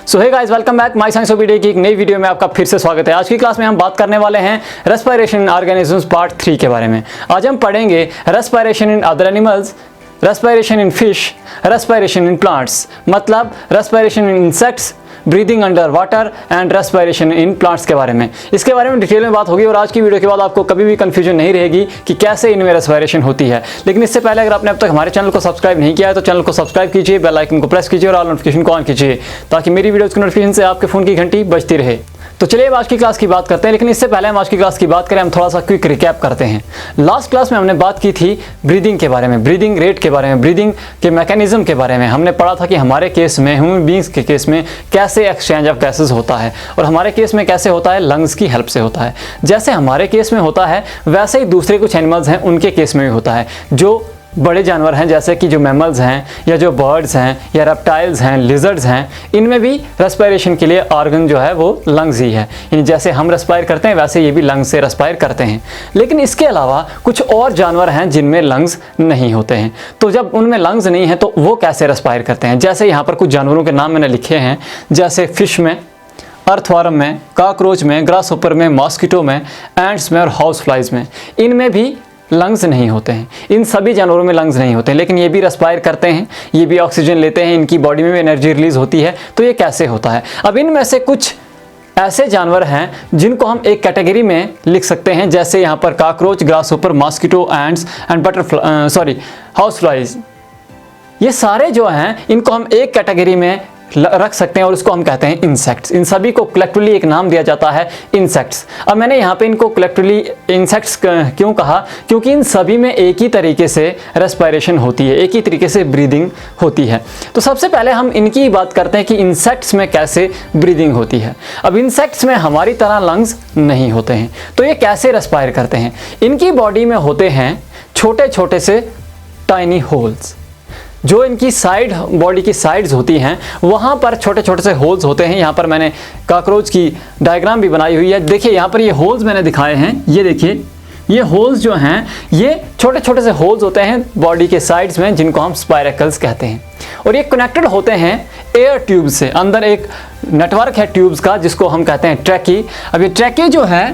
So hey guys, welcome back my science OBD की एक नई वीडियो में आपका फिर से स्वागत है। आज की क्लास में हम बात करने वाले हैं रेस्पिरेशन इन ऑर्गेनिजम्स पार्ट 3 के बारे में। आज हम पढ़ेंगे respiration in other animals, respiration in fish, respiration in plants, मतलब respiration in insects, breathing under water and respiration in plants के बारे में। इसके बारे में डिटेल में बात होगी और आज की वीडियो के बाद आपको कभी भी कंफ्यूजन नहीं रहेगी कि कैसे इनमें रेस्पिरेशन होती है। लेकिन इससे पहले अगर आपने अब तक हमारे चैनल को सब्सक्राइब नहीं किया है तो चैनल को सब्सक्राइब कीजिए, बेल आइकन को प्रेस कीजिए और ऑल नोटिफिकेशन को ऑन कीजिए ताकि मेरी वीडियोज़ की नोटिफिकेशन से आपके फ़ोन की घंटी बजती रहे। तो चलिए अब आज की क्लास की बात करते हैं। लेकिन इससे पहले हम आज की क्लास की बात करें, हम थोड़ा सा क्विक रिकैप करते हैं। लास्ट क्लास में हमने बात की थी ब्रीदिंग के बारे में, ब्रीदिंग रेट के बारे में, ब्रीदिंग के मैकेनिज्म के बारे में। हमने पढ़ा था कि हमारे केस में, ह्यूमन बींग्स के केस में कैसे एक्सचेंज ऑफ गैसेस होता है और हमारे केस में कैसे होता है, लंग्स की हेल्प से होता है। जैसे हमारे केस में होता है वैसे ही दूसरे कुछ एनिमल्स हैं उनके केस में भी होता है। जो बड़े जानवर हैं जैसे कि जो मैमल्स हैं या जो बर्ड्स हैं या रेप्टाइल्स हैं, लिजर्ड्स हैं, इनमें भी रेस्पिरेशन के लिए ऑर्गन जो है वो लंग्स ही है। यानी जैसे हम रेस्पायर करते हैं वैसे ये भी लंग्स से रेस्पायर करते हैं। लेकिन इसके अलावा कुछ और जानवर हैं जिनमें लंग्स नहीं होते हैं। तो जब उनमें लंग्स नहीं हैं तो वो कैसे रेस्पायर करते हैं? जैसे यहाँ पर कुछ जानवरों के नाम मैंने लिखे हैं, जैसे फिश में, अर्थवर्म में, कॉकरोच में, ग्रासहोपर में, मॉस्किटो में, एंट्स में और हाउस फ्लाइज में, इनमें भी लंग्स नहीं होते हैं। इन सभी जानवरों में लंग्स नहीं होते हैं, लेकिन ये भी रेस्पायर करते हैं, ये भी ऑक्सीजन लेते हैं, इनकी बॉडी में भी एनर्जी रिलीज होती है। तो ये कैसे होता है? अब इनमें से कुछ ऐसे जानवर हैं जिनको हम एक कैटेगरी में लिख सकते हैं, जैसे यहाँ पर cockroach, grasshopper, mosquito, ants and house flies. ये सारे जो हैं इनको हम एक कैटेगरी में रख सकते हैं और उसको हम कहते हैं इंसेक्ट्स। इन सभी को कलेक्टिवली एक नाम दिया जाता है इंसेक्ट्स। अब मैंने यहाँ पे इनको कलेक्टिवली इंसेक्ट्स क्यों कहा? क्योंकि इन सभी में एक ही तरीके से रेस्पिरेशन होती है, एक ही तरीके से ब्रीदिंग होती है। तो सबसे पहले हम इनकी बात करते हैं कि इंसेक्ट्स में कैसे ब्रीदिंग होती है। अब इंसेक्ट्स में हमारी तरह लंग्स नहीं होते हैं, तो ये कैसे रेस्पायर करते हैं? इनकी बॉडी में होते हैं छोटे छोटे से टाइनी होल्स। जो इनकी साइड, बॉडी की साइड्स होती हैं वहाँ पर छोटे छोटे से होल्स होते हैं। यहाँ पर मैंने कॉकरोच की डायग्राम भी बनाई हुई है। देखिए यहाँ पर ये होल्स मैंने दिखाए हैं, ये देखिए ये होल्स जो हैं ये छोटे छोटे से होल्स होते हैं बॉडी के साइड्स में, जिनको हम स्पायरेकल्स कहते हैं। और ये कनेक्टेड होते हैं एयर ट्यूब से। अंदर एक नेटवर्क है ट्यूब्स का जिसको हम कहते हैं ट्रैकी। अब ये ट्रैकी जो है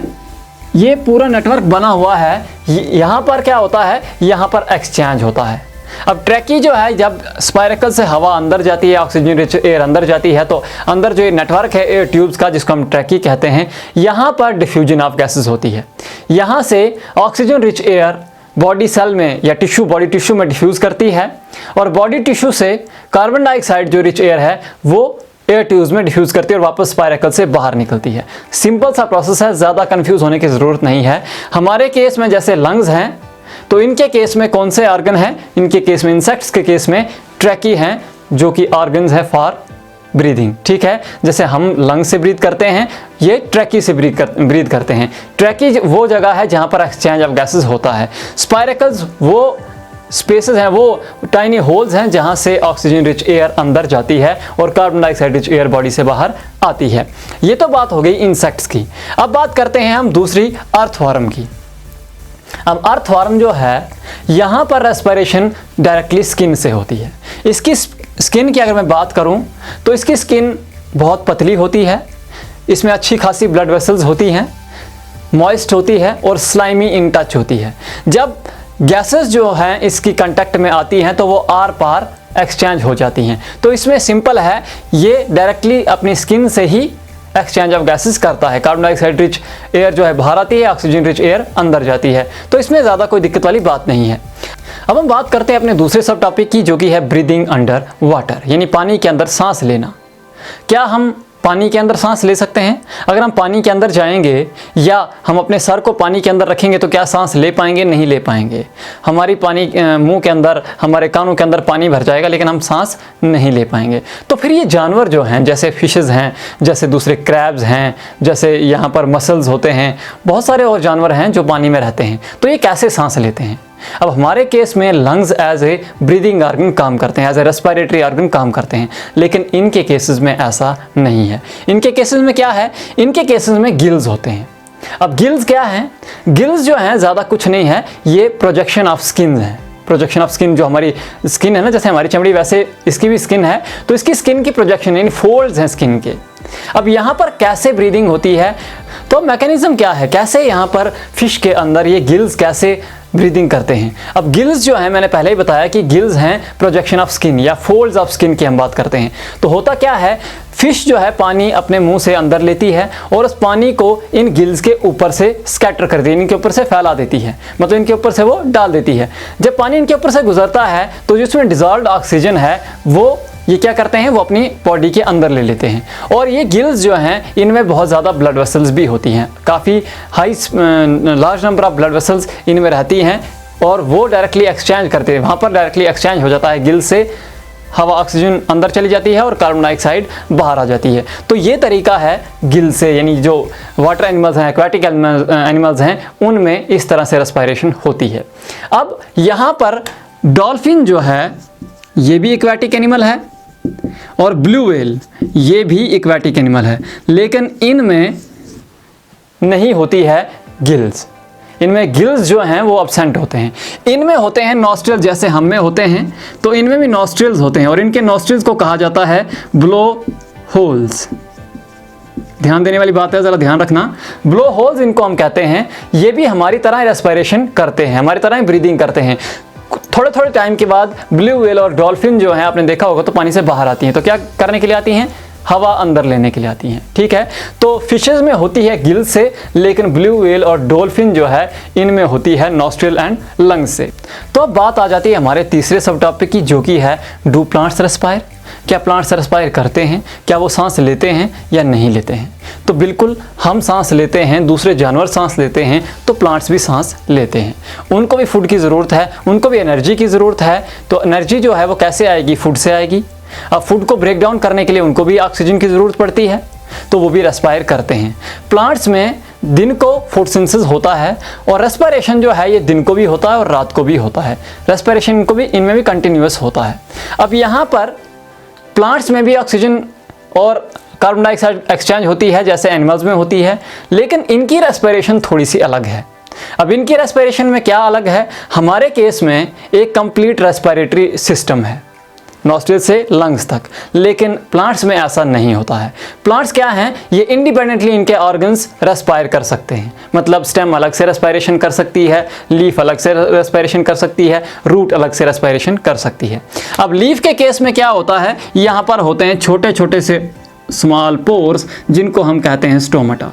ये पूरा नेटवर्क बना हुआ है। यहाँ पर क्या होता है, यहाँ पर एक्सचेंज होता है। अब ट्रैकी जो है, जब स्पायरेकल से हवा अंदर जाती है, ऑक्सीजन रिच एयर अंदर जाती है, तो अंदर जो ये नेटवर्क है एयर ट्यूब्स का जिसको हम ट्रैकी कहते हैं, यहाँ पर डिफ्यूजन ऑफ गैसेस होती है। यहाँ से oxygen rich air body cell में या टिश्यू, बॉडी टिश्यू में डिफ्यूज करती है और बॉडी टिश्यू से कार्बन डाइऑक्साइड जो रिच एयर है वो एयर ट्यूब्स में डिफ्यूज करती है और वापस स्पायरेकल से बाहर निकलती है। सिंपल सा प्रोसेस है, ज़्यादा कंफ्यूज होने की ज़रूरत नहीं है। हमारे केस में जैसे लंग्स हैं तो इनके केस में कौन से ऑर्गन हैं? इनके केस में, इंसेक्ट्स के केस में ट्रैकी हैं जो कि ऑर्गन्स है फॉर ब्रीदिंग। ठीक है, जैसे हम लंग से ब्रीथ करते हैं, ये ट्रैकी से ब्रीथ करते हैं। ट्रैकी वो जगह है जहां पर एक्सचेंज ऑफ गैसेस होता है। स्पायरेकल्स वो स्पेसेस हैं, वो टाइनी होल्स हैं जहां से ऑक्सीजन रिच एयर अंदर जाती है और carbon dioxide rich air body से बाहर आती है। ये तो बात हो गई इंसेक्ट्स की। अब बात करते हैं हम दूसरी, अर्थवर्म की। अब अर्थवर्म जो है यहाँ पर रेस्पिरेशन डायरेक्टली स्किन से होती है। इसकी स्किन की अगर मैं बात करूँ तो इसकी स्किन बहुत पतली होती है, इसमें अच्छी खासी ब्लड वेसल्स होती हैं, मॉइस्ट होती है और स्लाइमी इन टच होती है। जब गैसेस जो हैं इसकी कांटेक्ट में आती हैं तो वो आर पार एक्सचेंज हो जाती हैं। तो इसमें सिंपल है, ये डायरेक्टली अपनी स्किन से ही एक्सचेंज ऑफ गैसेस करता है। कार्बन डाइऑक्साइड रिच एयर जो है बाहर आती है, ऑक्सीजन रिच एयर अंदर जाती है। तो इसमें ज़्यादा कोई दिक्कत वाली बात नहीं है। अब हम बात करते हैं अपने दूसरे सब टॉपिक की, जो कि है ब्रीदिंग अंडर वाटर, यानी पानी के अंदर सांस लेना। क्या हम पानी के अंदर सांस ले सकते हैं? अगर हम पानी के अंदर जाएंगे या हम अपने सर को पानी के अंदर रखेंगे तो क्या सांस ले पाएंगे? नहीं ले पाएंगे। हमारी पानी मुंह के अंदर, हमारे कानों के अंदर पानी भर जाएगा लेकिन हम सांस नहीं ले पाएंगे। तो फिर ये जानवर जो हैं, जैसे फिशेस हैं, जैसे दूसरे क्रैब्स हैं, जैसे यहाँ पर मसल्स होते हैं, बहुत सारे और जानवर हैं जो पानी में रहते हैं, तो ये कैसे सांस लेते हैं? अब हमारे केस में lungs as a breathing organ काम करते हैं, एज ए रेस्पिरेटरी ऑर्गन काम करते हैं, लेकिन इनके केसेस में ऐसा नहीं है। इनके केसेस में क्या है? इनके केसेस में गिल्स होते हैं। अब गिल्स क्या हैं? गिल्स जो हैं ज़्यादा कुछ नहीं है, ये प्रोजेक्शन ऑफ स्किन है। प्रोजेक्शन ऑफ स्किन, जो हमारी स्किन है ना, जैसे हमारी चमड़ी वैसे इसकी भी स्किन है, तो इसकी स्किन की प्रोजेक्शन यानी फोल्ड्स हैं स्किन के। अब यहाँ पर कैसे ब्रीदिंग होती है, तो मैकेनिज्म क्या है, कैसे यहाँ पर फिश के अंदर ये गिल्स कैसे ब्रीदिंग करते हैं। अब गिल्स जो है, मैंने पहले ही बताया कि गिल्स हैं प्रोजेक्शन ऑफ स्किन या फोल्ड्स ऑफ स्किन की हम बात करते हैं। तो होता क्या है, फिश जो है पानी अपने मुंह से अंदर लेती है और उस पानी को इन गिल्स के ऊपर से स्कैटर कर देती है, इनके ऊपर से फैला देती है, मतलब इनके ऊपर से वो डाल देती है। जब पानी इनके ऊपर से गुजरता है तो जिसमें डिजॉल्व्ड ऑक्सीजन है वो ये क्या करते हैं, वो अपनी बॉडी के अंदर ले लेते हैं। और ये गिल्स जो हैं इनमें बहुत ज़्यादा ब्लड वेसल्स भी होती हैं, काफ़ी large number of blood vessels इनमें रहती हैं और वो डायरेक्टली एक्सचेंज करते हैं, वहाँ पर डायरेक्टली एक्सचेंज हो जाता है गिल्स से, हवा ऑक्सीजन अंदर चली जाती है और कार्बन डाइऑक्साइड बाहर आ जाती है। तो ये तरीका है गिल से, यानी जो वाटर एनिमल्स हैं, एक्वाटिक एनिमल्स हैं, उनमें इस तरह से रेस्पिरेशन होती है। अब यहाँ पर डॉल्फिन जो है ये भी एक्वाटिक एनिमल है और ब्लू व्हेल ये भी एक्वाटिक एनिमल है, लेकिन इनमें नहीं होती है गिल्स। इनमें गिल्स जो हैं वो एब्सेंट होते हैं। इनमें होते हैं नॉस्ट्रिल्स, जैसे हम में होते हैं तो इनमें भी नॉस्ट्रिल्स होते हैं और इनके नॉस्ट्रिल्स को कहा जाता है ब्लो होल्स। ध्यान देने वाली बात है, ज़रा ध्यान रखना, ब्लो होल्स इनको हम कहते हैं। ये भी हमारी तरह रेस्पिरेशन करते हैं, हमारी तरह ब्रीदिंग करते हैं। थोड़े थोड़े टाइम के बाद ब्लू व्हेल और डॉल्फिन जो है, आपने देखा होगा, तो पानी से बाहर आती हैं। तो क्या करने के लिए आती हैं, हवा अंदर लेने के लिए आती हैं। ठीक है, तो फिशेस में होती है गिल से, लेकिन ब्लू व्हेल और डॉल्फिन जो है इनमें होती है नॉस्ट्रिल एंड लंग्स से। तो अब बात आ जाती है हमारे तीसरे सब टॉपिक की, जो कि है डू प्लांट्स रेस्पायर। क्या प्लांट्स रेस्पायर करते हैं, क्या वो सांस लेते हैं या नहीं लेते हैं? तो बिल्कुल हम सांस लेते हैं, दूसरे जानवर सांस लेते हैं, तो प्लांट्स भी सांस लेते हैं। उनको भी फूड की ज़रूरत है, उनको भी एनर्जी की ज़रूरत है। तो एनर्जी जो है वो कैसे आएगी, फूड से आएगी। अब फूड को ब्रेक डाउन करने के लिए उनको भी ऑक्सीजन की ज़रूरत पड़ती है, तो वो भी रेस्पायर करते हैं। प्लांट्स में दिन को फोटोसिंथेसिस होता है और रेस्पिरेशन जो है ये दिन को भी होता है और रात को भी होता है। रेस्पिरेशन इनको भी, इनमें भी कंटिन्यूअस होता है। अब यहाँ पर प्लांट्स में भी ऑक्सीजन और कार्बन डाइऑक्साइड एक्सचेंज होती है जैसे एनिमल्स में होती है, लेकिन इनकी रेस्पिरेशन थोड़ी सी अलग है। अब इनकी रेस्पिरेशन में क्या अलग है, हमारे केस में एक कंप्लीट रेस्पिरेटरी सिस्टम है नॉस्ट्रिल से लंग्स तक, लेकिन प्लांट्स में ऐसा नहीं होता है। प्लांट्स क्या हैं, ये इंडिपेंडेंटली इनके ऑर्गन्स रेस्पायर कर सकते हैं, मतलब स्टेम अलग से रेस्पायरेशन कर सकती है, लीफ अलग से रेस्पायरेशन कर सकती है, रूट अलग से रेस्पायरेशन कर सकती है। अब लीफ के केस में क्या होता है, यहाँ पर होते हैं छोटे छोटे से स्मॉल पोर्स, जिनको हम कहते हैं स्टोमाटा।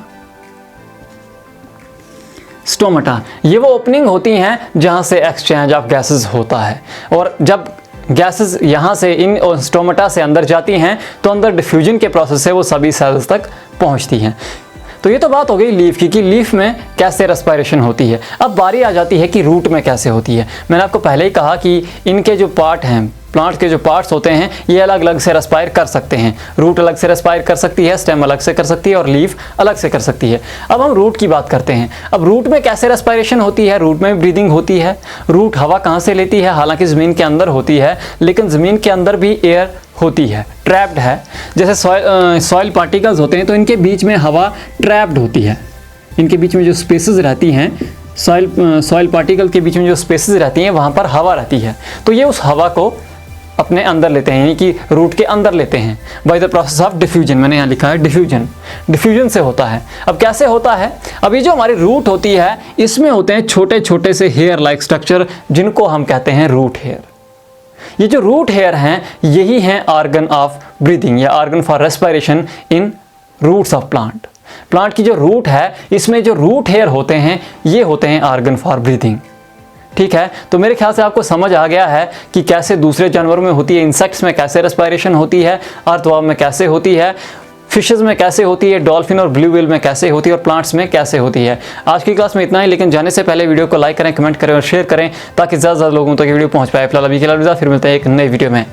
स्टोमाटा ये वो ओपनिंग होती हैं जहाँ से एक्सचेंज ऑफ गैसेस होता है, और जब गैसेस यहाँ से इन स्टोमाटा से अंदर जाती हैं तो अंदर डिफ्यूजन के प्रोसेस से वो सभी सेल्स तक पहुँचती हैं। तो ये तो बात हो गई लीफ की कि लीफ में कैसे रेस्पिरेशन होती है। अब बारी आ जाती है कि रूट में कैसे होती है। मैंने आपको पहले ही कहा कि इनके जो पार्ट हैं, प्लांट के जो पार्ट्स होते हैं, ये अलग अलग से रेस्पायर कर सकते हैं। रूट अलग से रेस्पायर कर सकती है, स्टेम अलग से कर सकती है और लीफ अलग से कर सकती है। अब हम रूट की बात करते हैं। अब रूट में कैसे रेस्पायरेशन होती है, रूट में ब्रीदिंग होती है। रूट हवा कहाँ से लेती है, हालांकि ज़मीन के अंदर होती है, लेकिन ज़मीन के अंदर भी एयर होती है, ट्रैप्ड है। जैसे सॉइल पार्टिकल्स होते हैं तो इनके बीच में हवा ट्रैप्ड होती है। इनके बीच में जो स्पेसेस रहती हैं, सॉइल पार्टिकल के बीच में जो स्पेसेस रहती हैं, वहाँ पर हवा रहती है। तो ये उस हवा को अपने अंदर लेते हैं, यानी कि रूट के अंदर लेते हैं by the process of diffusion. मैंने यहाँ लिखा है डिफ्यूजन से होता है। अब कैसे होता है, अब ये जो हमारी रूट होती है, इसमें होते हैं छोटे छोटे से हेयर लाइक स्ट्रक्चर, जिनको हम कहते हैं रूट हेयर। ये जो रूट हेयर हैं, यही हैं ऑर्गन ऑफ ब्रीदिंग या organ for respiration in roots of plant. Plant की जो रूट है, इसमें जो रूट हेयर होते हैं, ये होते हैं ऑर्गन फॉर ब्रीदिंग। ठीक है, तो मेरे ख्याल से आपको समझ आ गया है कि कैसे दूसरे जानवरों में होती है, इंसेक्ट्स में कैसे रेस्पिरेशन होती है, अर्थवर्म में कैसे होती है, फिशेस में कैसे होती है, डॉल्फिन और ब्लू व्हेल में कैसे होती है, और प्लांट्स में कैसे होती है। आज की क्लास में इतना ही, लेकिन जाने से पहले वीडियो को लाइक करें, कमेंट करें और शेयर करें, ताकि ज़्यादा से ज़्यादा लोगों तक ये वीडियो पहुंच पाए। फिलहाल अभी के लिए अलविदा, फिर मिलते हैं एक नई वीडियो में।